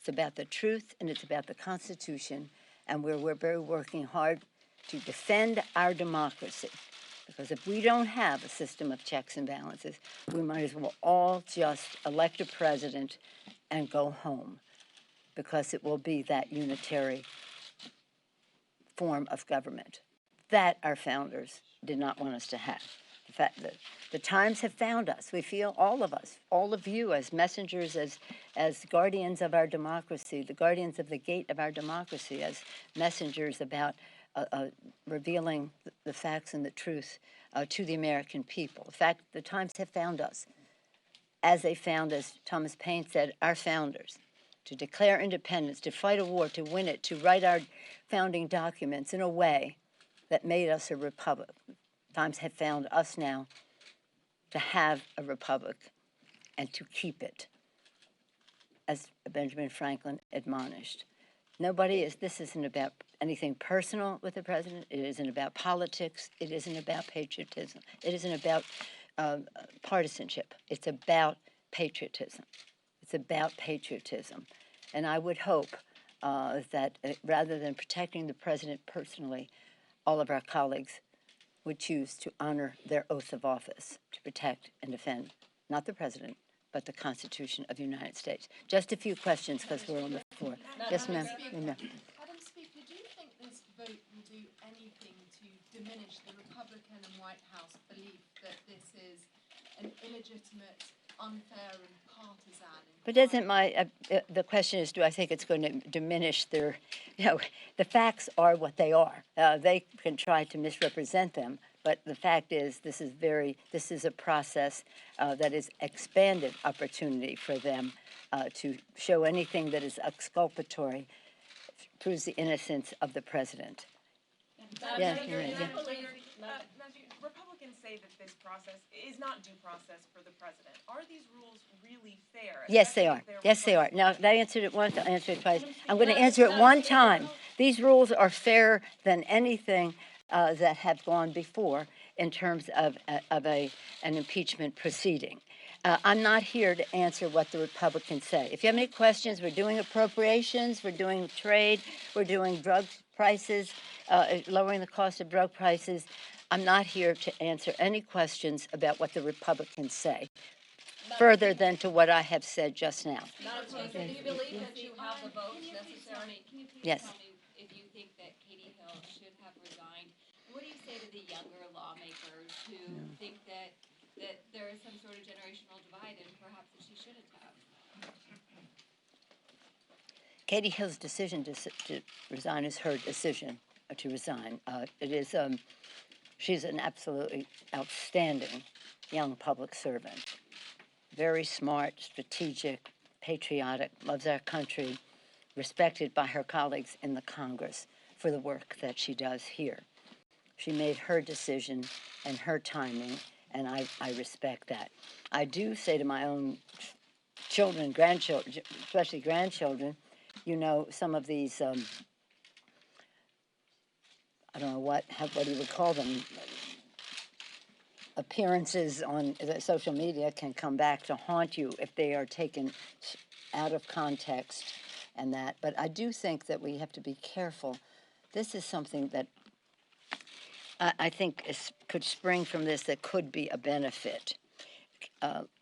It's about the truth, and it's about the Constitution, and we're very working hard to defend our democracy. Because if we don't have a system of checks and balances, we might as well all just elect a president and go home, because it will be that unitary form of government that our founders did not want us to have. The fact that the times have found us. We feel, all of us, all of you, as messengers, as guardians of our democracy, the guardians of the gate of our democracy, as messengers about revealing the facts and the truth to the American people. In fact, the times have found us, as they found, as Thomas Paine said, our founders, to declare independence, to fight a war, to win it, to write our founding documents in a way that made us a republic. Times have found us now to have a republic and to keep it, as Benjamin Franklin admonished. This isn't about anything personal with the president. It isn't about politics. It isn't about patriotism. It isn't about partisanship. It's about patriotism. It's about patriotism. And I would hope that rather than protecting the president personally, all of our colleagues would choose to honor their oath of office to protect and defend, not the president, but the Constitution of the United States. Just a few questions, because we're on the floor. Yes, ma'am. Madam Speaker, do you think this vote will do anything to diminish the Republican and White House belief that this is an illegitimate, unfair, and partisan? But isn't the question is, do I think it's going to diminish their, the facts are what they are. They can try to misrepresent them, but the fact is this is a process that is expanded opportunity for them to show anything that is exculpatory, proves the innocence of the president. Republicans say that this process is not due process for the president. Are these rules really fair? Yes, they are. Yes, they are. Now, I answered it once, I'll answer it twice. I'm going to answer it one time. These rules are fairer than anything that have gone before in terms of an impeachment proceeding. I'm not here to answer what the Republicans say. If you have any questions, we're doing appropriations, we're doing trade, we're doing drug prices, lowering the cost of drug prices. I'm not here to answer any questions about what the Republicans say, further than to what I have said just now. Do you believe that you have the votes necessary? Can you please Yes. tell me if you think that Katie Hill should have resigned? What do you say to the younger lawmakers who think that there is some sort of generational divide and perhaps that she shouldn't have? Katie Hill's decision to resign is her decision to resign. She's an absolutely outstanding young public servant. Very smart, strategic, patriotic, loves our country, respected by her colleagues in the Congress for the work that she does here. She made her decision and her timing, and I respect that. I do say to my own children, grandchildren, especially grandchildren, some of these, I don't know what you would call them, appearances on social media can come back to haunt you if they are taken out of context and that. But I do think that we have to be careful. This is something that I think could spring from this that could be a benefit.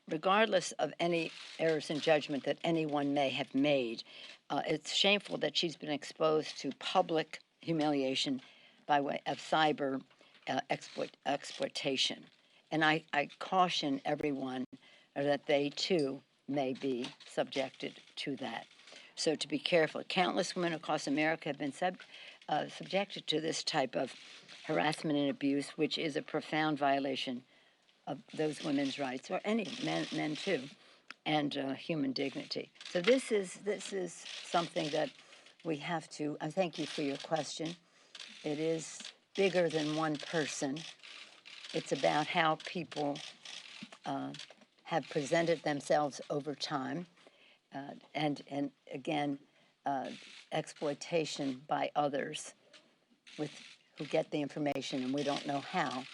Regardless of any errors in judgment that anyone may have made, it's shameful that she's been exposed to public humiliation by way of cyber exploitation. And I caution everyone that they, too, may be subjected to that. So to be careful. Countless women across America have been subjected to this type of harassment and abuse, which is a profound violation of those women's rights, or any men too, and human dignity. So this is something that we have to. I thank you for your question. It is bigger than one person. It's about how people have presented themselves over time, and again, exploitation by others who get the information and we don't know how.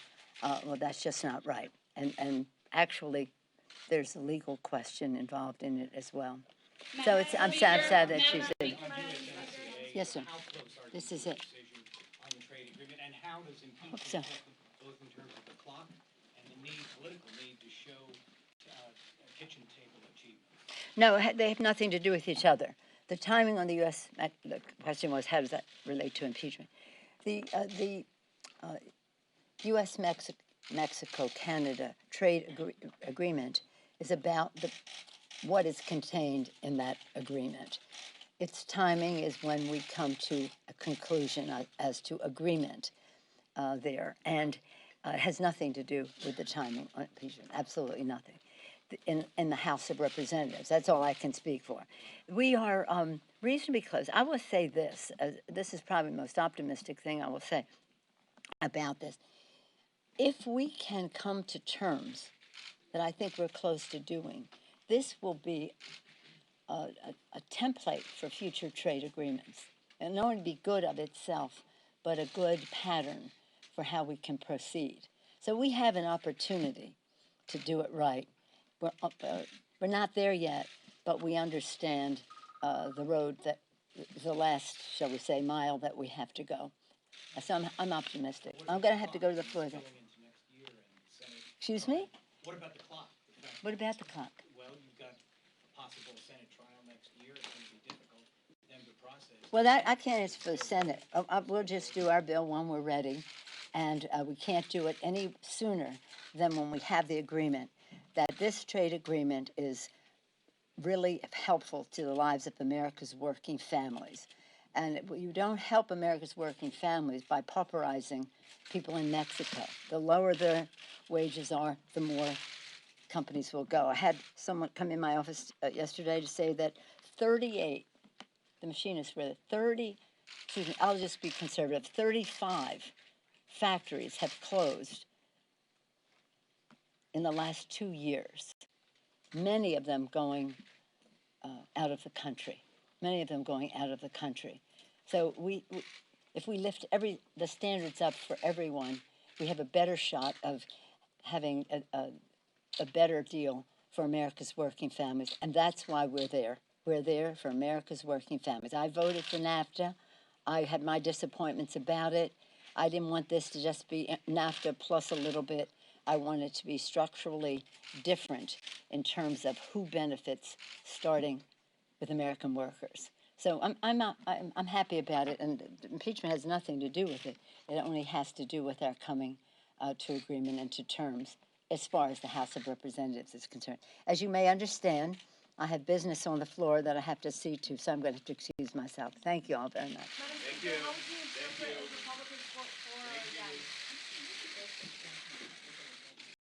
Well, that's just not right. And actually, there's a legal question involved in it as well. So it's, I'm sad that she's in. Yes, sir. How close are This you is to a it. decision on the trade agreement, and how does impeachment so. affect both in terms of the clock and the political need to show a kitchen table achievement? No, they have nothing to do with each other. The timing on the U.S. The question was, how does that relate to impeachment? The U.S. Mexico Canada trade agreement is about what is contained in that agreement. Its timing is when we come to a conclusion as to agreement there, and it has nothing to do with the timing on impeachment. Absolutely nothing. In the House of Representatives, that's all I can speak for. We are reasonably close. I will say this. This is probably the most optimistic thing I will say about this. If we can come to terms that I think we're close to doing, this will be a template for future trade agreements. And not only be good of itself, but a good pattern for how we can proceed. So we have an opportunity to do it right. We're not there yet, but we understand the road that the last, shall we say, mile that we have to go. So I'm optimistic. I'm going to have to go to the floor then. Excuse me? What about the clock? What about the clock? Well, you've got a possible Senate trial next year. It's going to be difficult for them to process. Well, that I can't answer for the Senate. We'll just do our bill when we're ready, and we can't do it any sooner than when we have the agreement that this trade agreement is really helpful to the lives of America's working families. And you don't help America's working families by pauperizing people in Mexico. The lower the wages are, the more companies will go. I had someone come in my office yesterday to say that 38, the machinists were 30, excuse me, I'll just be conservative, 35 factories have closed in the last 2 years, many of them going out of the country, So if we lift the standards up for everyone, we have a better shot of having a better deal for America's working families, and that's why we're there. We're there for America's working families. I voted for NAFTA. I had my disappointments about it. I didn't want this to just be NAFTA plus a little bit. I want it to be structurally different in terms of who benefits, starting with American workers. So I'm happy about it, and impeachment has nothing to do with it. It only has to do with our coming to agreement and to terms as far as the House of Representatives is concerned. As you may understand, I have business on the floor that I have to see to, so I'm going to have to excuse myself. Thank you all very much. Madam Speaker, how would you interpret